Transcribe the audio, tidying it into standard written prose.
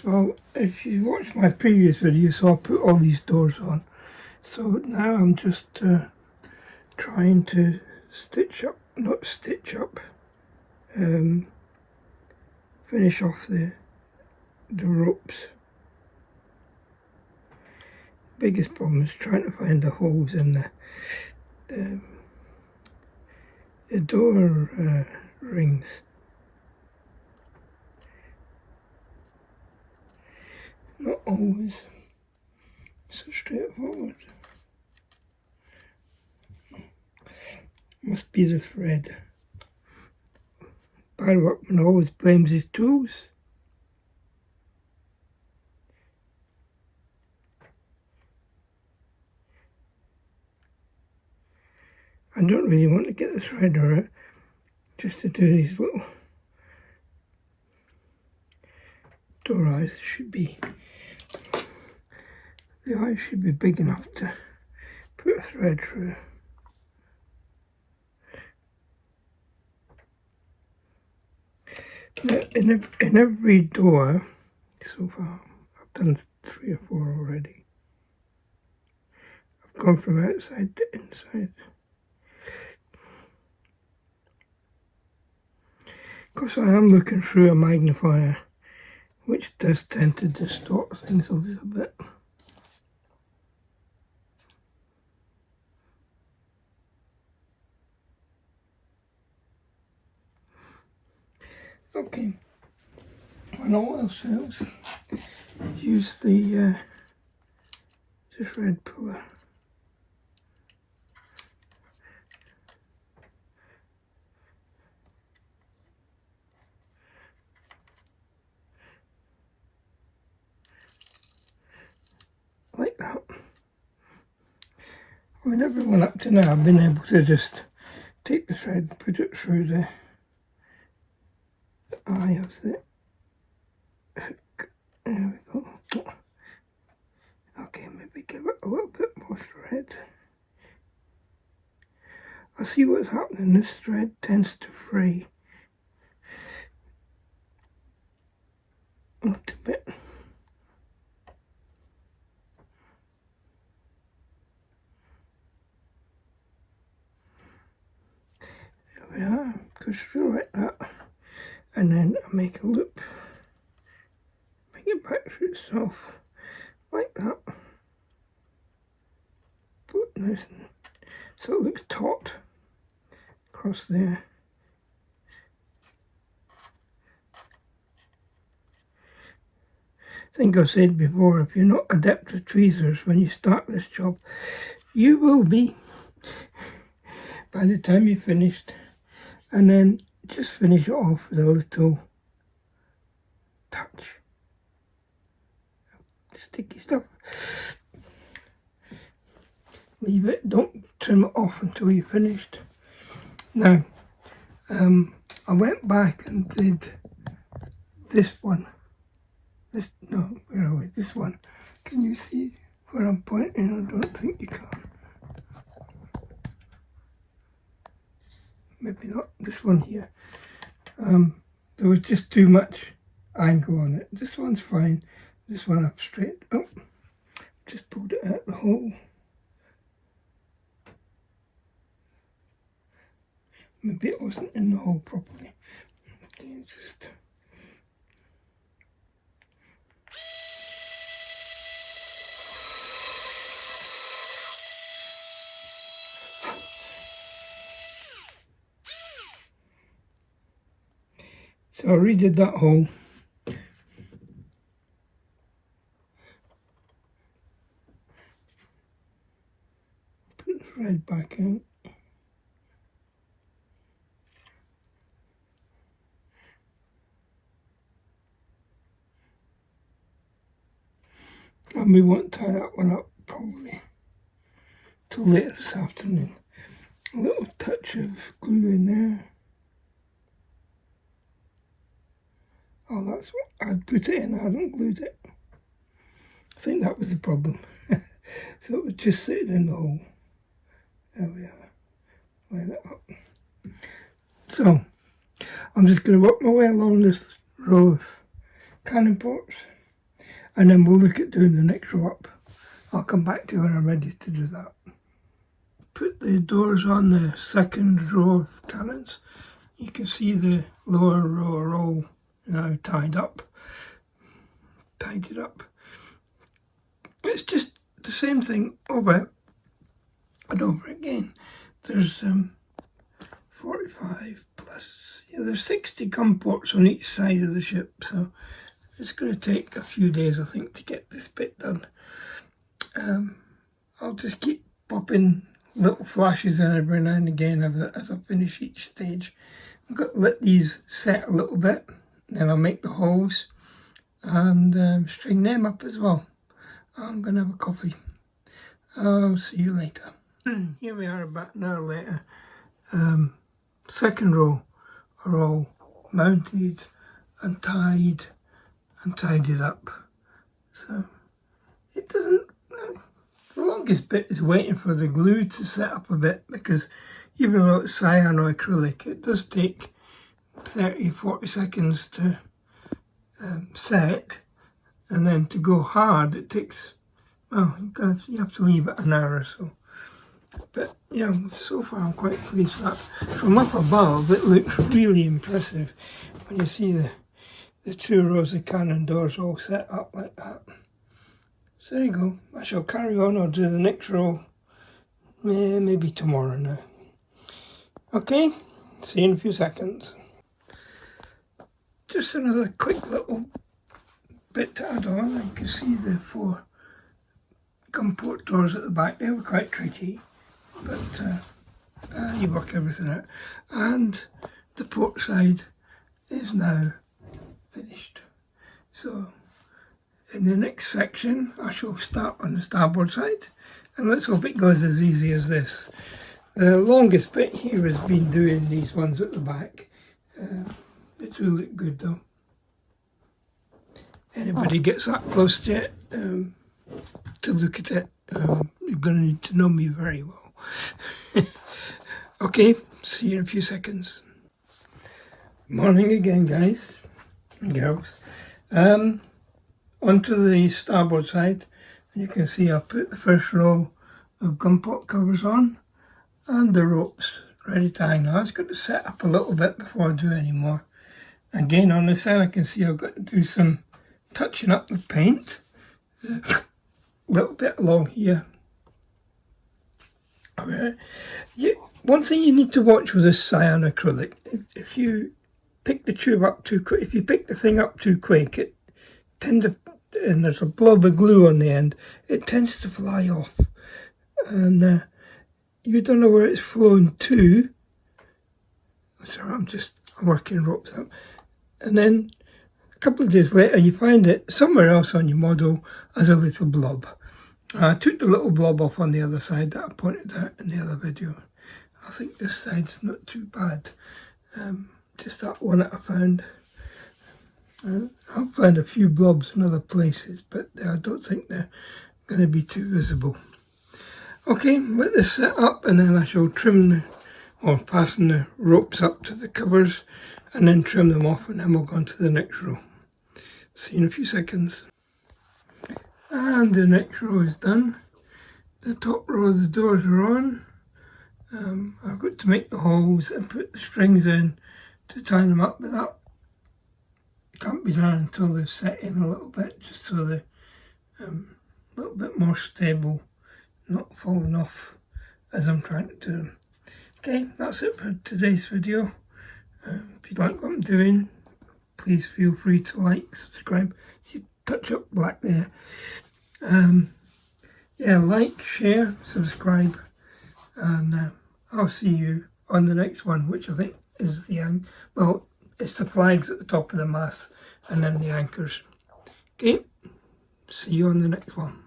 So if you watched my previous video, so I put all these doors on. So now I'm just trying to finish off the ropes. Biggest problem is trying to find the holes in the door rings. Not always so straightforward. Must be the thread. Bad workman always blames his tools. I don't really want to get the threader out just to do these little door eyes. The eyes should be big enough to put a thread through. Now, in every door so far, I've done 3 or 4 already. I've gone from outside to inside. Of course, I am looking through a magnifier, which does tend to distort things a little bit. Okay, on oil shells, use the thread puller. Like that. I mean, everyone up to now I've been able to just take the thread, put it through the eye of the hook. There we go. Okay, maybe give it a little bit more thread. I see what's happening. This thread tends to fray a little bit. There we are. Goes through like that. And then I make a loop, bring it back through itself, like that. Pull it nice and so it looks taut across there. I think I've said before, if you're not adept with tweezers when you start this job, you will be by the time you're finished. And then just finish it off with a little touch. Sticky stuff. Leave it, don't trim it off until you're finished. Now, I went back and did this one. Where are we? This one. Can you see where I'm pointing? I don't think you can. Maybe not this one here. There was just too much angle on it. This one's fine. This one up straight. Oh, just pulled it out the hole. Maybe it wasn't in the hole properly. Okay, just. So I redid that hole. Put the thread back in. And we won't tie that one up probably till later this afternoon. A little touch of glue in there. Oh, that's what I'd put it in, I hadn't glued it. I think that was the problem. So it was just sitting in the hole. There we are. Line it up. So, I'm just going to work my way along this row of cannon ports. and then we'll look at doing the next row up. I'll come back to you when I'm ready to do that. Put the doors on the second row of cannons. You can see the lower row are all now tied up. Tied up. It's just the same thing over and over again. There's 45 plus, there's 60 gunports on each side of the ship, so it's going to take a few days, I think, to get this bit done. I'll just keep popping little flashes in every now and again as I finish each stage. I've got to let these set a little bit, then I'll make the holes and string them up as well. I'm going to have a coffee. I'll see you later. Here we are about an hour later. Second row are all mounted and tidied up. So it doesn't, the longest bit is waiting for the glue to set up a bit, because even though it's cyanoacrylic, it does take 30-40 seconds to set, and then to go hard it takes, well, you have to leave it an hour or so. But yeah, so far I'm quite pleased with that. From up above it looks really impressive when you see the 2 rows of cannon doors all set up like that. So there you go. I shall carry on. I'll do the next row maybe tomorrow now. Okay, see you in a few seconds. Just another quick little bit to add on. You can see the 4 gunport doors at the back. They were quite tricky, but you work everything out. And the port side is now finished. So in the next section I shall start on the starboard side, and let's hope it goes as easy as this. The longest bit here has been doing these ones at the back. They do look good though. Anybody gets that close to it to look at it, you're going to need to know me very well. Okay, see you in a few seconds. Morning again, guys and girls. Onto the starboard side, and you can see I've put the first row of gunport covers on and the ropes ready to hang. Now I've got to set up a little bit before I do any more. Again, on this side I can see I've got to do some touching up the paint. A little bit along here. One thing you need to watch with this cyanoacrylic, if you pick the tube up too quick, if you pick the thing up too quick, it tends to, and there's a blob of glue on the end, it tends to fly off, and you don't know where it's flown to. Sorry, I'm just working ropes up, and then a couple of days later you find it somewhere else on your model as a little blob. I took the little blob off on the other side that I pointed out in the other video. I think this side's not too bad, just that one that I found. I've found a few blobs in other places, but I don't think they're going to be too visible. Okay, let this set up, and then I shall trim or fasten the ropes up to the covers and then trim them off, and then we'll go on to the next row. See you in a few seconds. And the next row is done. The top row of the doors are on. I've got to make the holes and put the strings in to tie them up, but that can't be done until they've set in a little bit, just so they're a little bit more stable, not falling off as I'm trying to do them. Okay, that's it for today's video. If you like what I'm doing, please feel free to like, subscribe. See, touch up black there. Yeah, like, share, subscribe, and I'll see you on the next one, which I think is well, it's the flags at the top of the mast and then the anchors. Okay, see you on the next one.